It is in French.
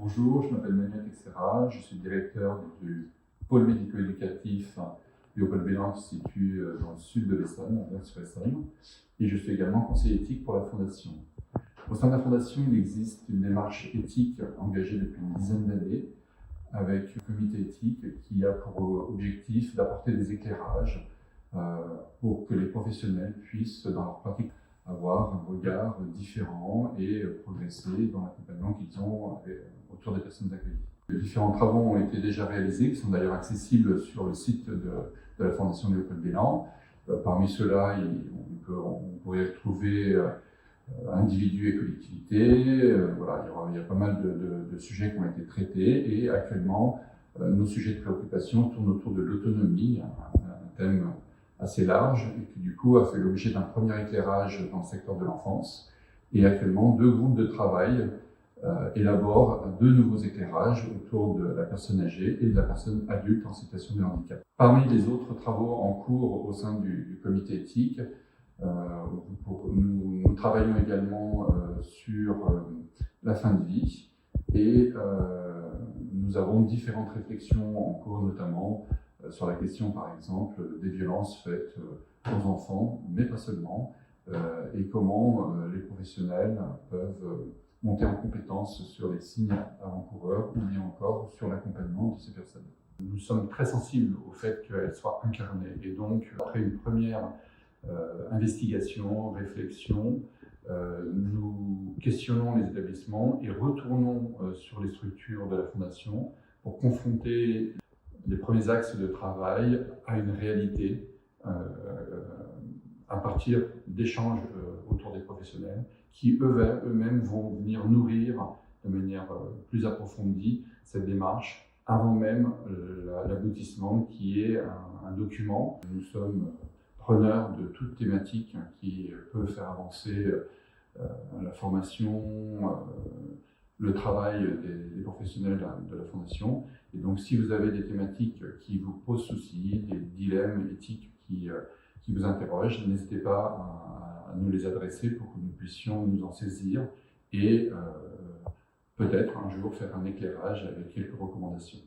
Bonjour, je m'appelle Manuel Texera, je suis directeur du pôle médico-éducatif du Haut-Pôle-Bélan qui se situe dans le sud de l'Essonne, à Vers-sur-Essonne, et je suis également conseiller éthique pour la Fondation. Au sein de la Fondation, il existe une démarche éthique engagée depuis une dizaine d'années avec un comité éthique qui a pour objectif d'apporter des éclairages pour que les professionnels puissent, dans leur pratique, avoir un regard différent et progresser dans l'accompagnement qu'ils ont autour des personnes accueillies. Les différents travaux ont été déjà réalisés, qui sont d'ailleurs accessibles sur le site de la Fondation du Haut-Pôle-Bélan. Parmi ceux-là, on pourrait retrouver individus et collectivités. Voilà, il y a pas mal de sujets qui ont été traités et actuellement, nos sujets de préoccupation tournent autour de l'autonomie, un thème assez large et qui du coup a fait l'objet d'un premier éclairage dans le secteur de l'enfance. Et actuellement, 2 groupes de travail élaborent 2 nouveaux éclairages autour de la personne âgée et de la personne adulte en situation de handicap. Parmi les autres travaux en cours au sein du comité éthique, nous travaillons également sur la fin de vie et nous avons différentes réflexions en cours, notamment sur la question, par exemple, des violences faites aux enfants, mais pas seulement, et comment les professionnels peuvent monter en compétence sur les signes avant-coureurs ou bien encore sur l'accompagnement de ces personnes. Nous sommes très sensibles au fait qu'elles soient incarnées et donc, après une première investigation, réflexion, nous questionnons les établissements et retournons sur les structures de la Fondation pour confronter les premiers axes de travail à une réalité à partir d'échanges autour des professionnels qui eux-mêmes vont venir nourrir de manière plus approfondie cette démarche avant même l'aboutissement qui est un document. Nous sommes preneurs de toute thématique qui peut faire avancer la formation, le travail des professionnels de la Fondation. Et donc, si vous avez des thématiques qui vous posent souci, des dilemmes éthiques qui vous interrogent, n'hésitez pas à nous les adresser pour que nous puissions nous en saisir et peut-être un jour faire un éclairage avec quelques recommandations.